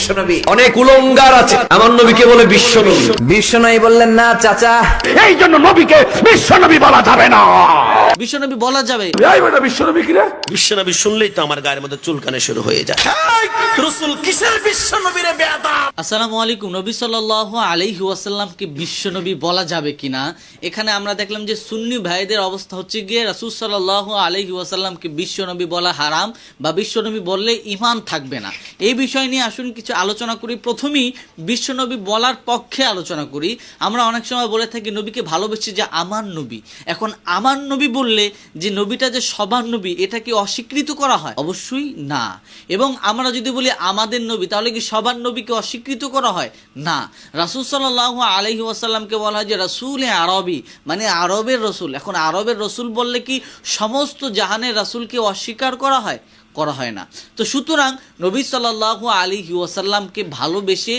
বিশ্বনবী। অনেক উলঙ্গার আছে, আমার নবীকে বলে বিশ্বনবী। বিশ্বনবী বললেন না চাচা, এই জন্য নবীকে বিশ্বনবী বলা যাবে না। বিশ্বনবী বলা যাবে। এই বেটা বিশ্বনবী কি রে? বিশ্বনবী শুনলেই তো আমার গায়ের মধ্যে চুলকানো শুরু হয়ে যায়। রাসূল কিসের বিশ্বনবীরে বেয়াদব? আসসালামু আলাইকুম। নবী সাল্লাল্লাহু আলাইহি ওয়াসাল্লামকে বিশ্বনবী বলা যাবে কিনা, এখানে আমরা দেখলাম যে সুন্নি ভাইদের অবস্থা হচ্ছে গিয়ে রাসূল সাল্লাল্লাহু আলাইহি ওয়াসাল্লামকে বিশ্বনবী বলা হারাম বা বিশ্বনবী বললে ঈমান থাকবে না। এই বিষয় নিয়ে আসুন কিছু আলোচনা করি। প্রথমেই বিশ্বনবী বলার পক্ষে আলোচনা করি। আমরা অনেক সময় বলে থাকি নবীকে ভালোবেসে যে আমার নবী। এখন আমার নবী বললে যে নবীটা যে সবার নবী, এটা কি অস্বীকৃত করা হয়? অবশ্যই না। এবং আমরা যদি বলি আমাদের নবী, তাহলে কি সবার নবীকে অস্বীকৃত করা হয়? না। রাসূল সাল্লাল্লাহু আলাইহি ওয়াসাল্লামকে বলা হয় যে রাসূলে আরবি, মানে আরবের রসুল। এখন আরবের রসুল বললে কি সমস্ত জাহানের রাসূলকে অস্বীকার করা হয়? করা হয় না। তো সুতরাং নবী সাল্লাল্লাহু আলাইহি ওয়াসাল্লামকে ভালোবেসে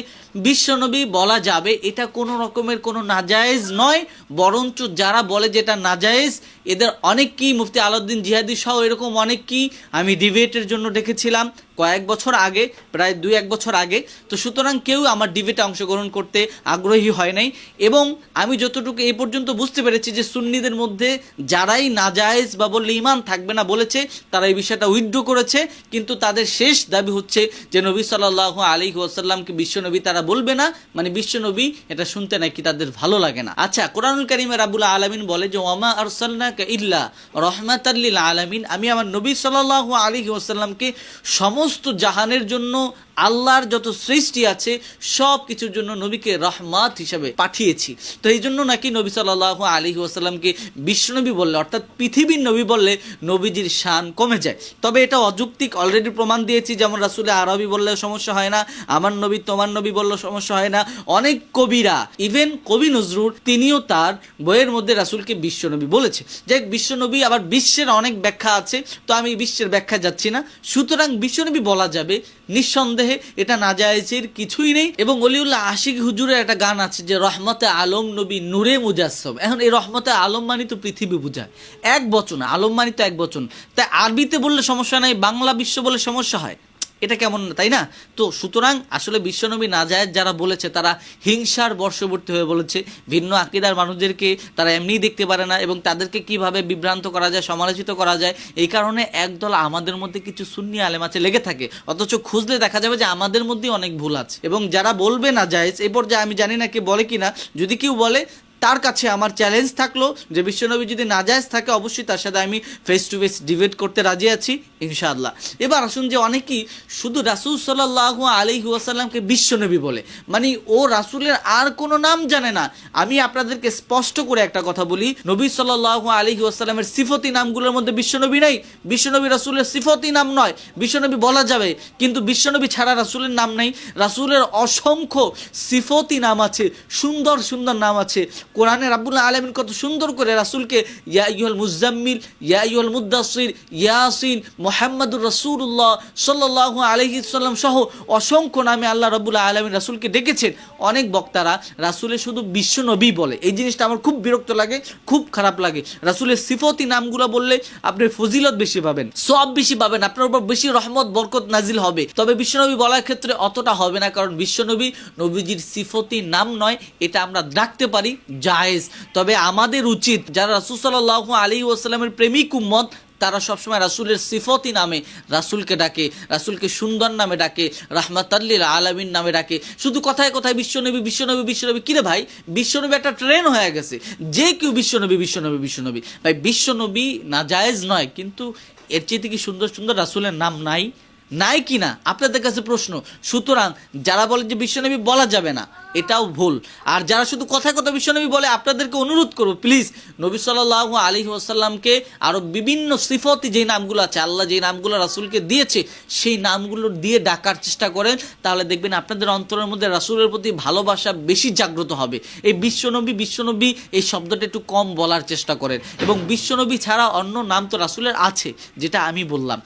বিশ্বনবী বলা যাবে, এটা কোনো রকমের কোনো নাজায়েজ নয়। বরঞ্চ যারা বলে যেটা নাজায়েজ, এদের অনেককেই মুফতি আলাউদ্দিন জিহাদি সহ এরকম অনেককেই আমি ডিবেটের জন্য ডেকেছিলাম কয়েক বছর আগে, প্রায় 2-1 বছর আগে। তো সুতরাং কেউ আমার ডিবেটে অংশগ্রহণ করতে আগ্রহী হয় নাই। এবং আমি যতটুকু এই পর্যন্ত বুঝতে পেরেছি যে সুন্নিদের মধ্যে যারাই নাজায়েজ বা বললে ঈমান থাকবে না বলেছে, তারা এই বিষয়টা উইথড্র করেছে। কিন্তু তাদের শেষ দাবি হচ্ছে যে নবী সাল্লাল্লাহু আলাইহি ওয়াসাল্লামকে বিশ্বনবী তারা বলবে না, মানে বিশ্বনবী এটা শুনতে নাকি তাদের ভালো লাগে না। আচ্ছা, কোরআনুল কারীমে রাব্বুল আলামিন বলে যে ওয়ামা আরসালনাকা ইল্লা রাহমাতাল লিল আলামিন, আমি আমার নবী সাল্লাল্লাহু আলাইহি ওয়াসাল্লামকে সমস্ত জাহানের জন্য, আল্লাহর যত সৃষ্টি আছে সব কিছুর জন্য নবীকে রহমত হিসাবে পাঠিয়েছি। তো এই জন্য নাকি নবী সাল্লাল্লাহু আলাইহি ওয়াসাল্লামকে বিশ্বনবী বললে, অর্থাৎ পৃথিবীর নবী বললে নবীজির শান কমে যায়। তবে এটা অযৌক্তিক, অলরেডি প্রমাণ দিয়েছি। যেমন রাসূলে আরবি বললে সমস্যা হয় না, আমার নবী তোমার নবী বললেও সমস্যা হয় না। অনেক কবিরা, ইভেন কবি নজরুল, তিনিও তার বইয়ের মধ্যে রাসূলকে বিশ্বনবী বলেছে। যে বিশ্বনবী আবার বিশ্বের অনেক ব্যাখ্যা আছে, তো আমি বিশ্বের ব্যাখ্যা যাচ্ছি না। সুতরাং বিশ্বনবী বলা যাবে নিঃসন্দেহে, এটা নাজায়েজের কিছুই নেই। এবং অলিউল্লাহ আশিক হুজুরের একটা গান আছে যে রহমতে আলম নবী নূরে মুজাসসম। এখন এই রহমতে আলম মানি তো পৃথিবী বোঝায়, এক বচন, আলম মানি তো এক বচন। তাই আরবিতে বললে সমস্যা নাই, বাংলা বিশ্ব বলে সমস্যা হয়, এটা কেমন, তাই না? তো সুতরাং আসলে বিশ্বনবী নাজায়েজ যারা বলেছে তারা হিংসার বর্ষবর্তী হয়ে বলেছে। ভিন্ন আকীদার মানুষদেরকে তারা এমনিই দেখতে পারে না এবং তাদেরকে কিভাবে বিভ্রান্ত করা যায়, সমালোচিত করা যায়, এই কারণে একদল আমাদের মধ্যে কিছু সুন্নি আলেম আছে লেগে থাকে। অথচ খুঁজলে দেখা যাবে যে আমাদের মধ্যেই অনেক ভুল আছে। এবং যারা বলবে নাজায়েজ, এ পর্যায়ে আমি জানি না কে বলে কিনা, যদি কেউ বলে তার কাছে আমার চ্যালেঞ্জ থাকলো যে বিশ্বনবী যদি নাজায়েজ থাকে অবশ্যই তার সাথে আমি ফেস টু ফেস ডিবেট করতে রাজি আছি ইনশাআল্লাহ। এবার আসুন যে অনেকেই শুধু রাসূল সাল্লাল্লাহু আলাইহি ওয়াসাল্লামকে বিশ্বনবী বলে, মানে ও রাসূলের আর কোনো নাম জানে না। আমি আপনাদেরকে স্পষ্ট করে একটা কথা বলি, নবী সাল্লাল্লাহু আলাইহি ওয়াসাল্লামের সিফতি নামগুলোর মধ্যে বিশ্বনবী নাই। বিশ্বনবী রাসূলের সিফতি নাম নয়, বিশ্বনবী বলা যাবে, কিন্তু বিশ্বনবী ছাড়া রাসূলের নাম নাই। রাসূলের অসংখ্য সিফতি নাম আছে, সুন্দর সুন্দর নাম আছে। কোরআনে রাব্বুল আলামিন কত সুন্দর করে রাসূলকে ইয়া আইয়ুহাল মুযাম্মিল, ইয়া আইয়ুহাল মুদ্দাসসির, ইয়াসিন, মুহাম্মাদুর রাসূলুল্লাহ সাল্লাল্লাহু আলাইহি ওয়াসাল্লাম সহ অসংখ্য নামে আল্লাহ রাব্বুল আলামিন রাসূলকে ডেকেছেন। অনেক বক্তারা রাসূলের শুধু বিশ্বনবী বলে, এই জিনিসটা আমার খুব বিরক্ত লাগে, খুব খারাপ লাগে। রাসূলের সিফতি নামগুলো বললে আপনি ফজিলত বেশি পাবেন, সওয়াব বেশি পাবেন, আপনার উপর বেশি রহমত বরকত নাজিল হবে। তবে বিশ্বনবী বলার ক্ষেত্রে অতটা হবে না, কারণ বিশ্বনবী নবীজির সিফতি নাম নয়, এটা আমরা ডাকতে পারি, জায়েজ। তবে আমাদের উচিত যারা রাসূল সাল্লাল্লাহু আলাইহি ওয়াসাল্লামের প্রেমিক উম্মত, তারা সবসময় রাসূলের সিফতি নামে রাসূলকে ডাকে, রাসূলকে সুন্দর নামে ডাকে, রাহমাতাল লিল আলামিন নামে ডাকে। শুধু কথায় কথায় বিশ্বনবী বিশ্বনবী বিশ্বনবী, কিরে ভাই, বিশ্বনবী একটা ট্রেন হয়ে গেছে, যে কেউ বিশ্বনবী বিশ্বনবী বিশ্বনবী। ভাই বিশ্বনবী নাজায়েজ নয়, কিন্তু এর চেয়ে কি সুন্দর সুন্দর রাসূলের নাম নাই? নাই কি না আপনাদের কাছে প্রশ্ন। সুতরাং যারা বলে যে বিশ্বনবী বলা যাবে না, এটাও ভুল। আর যারা শুধু কথায় কথা বিশ্বনবী বলে, আপনাদেরকে অনুরোধ করব প্লিজ নবী সাল্লাল্লাহু আলাইহি ওয়াসাল্লামকে আরো বিভিন্ন সিফতি যে নামগুলো আছে, আল্লাহ যে নামগুলো রাসূলকে দিয়েছে, সেই নামগুলো দিয়ে ডাকার চেষ্টা করেন। তাহলে দেখবেন আপনাদের অন্তরের মধ্যে রাসূলের প্রতি ভালোবাসা বেশি জাগ্রত হবে। এই বিশ্বনবী বিশ্বনবী এই শব্দটা একটু কম বলার চেষ্টা করেন। এবং বিশ্বনবী ছাড়া অন্য নাম তো রাসূলের আছে, যেটা আমি বললাম।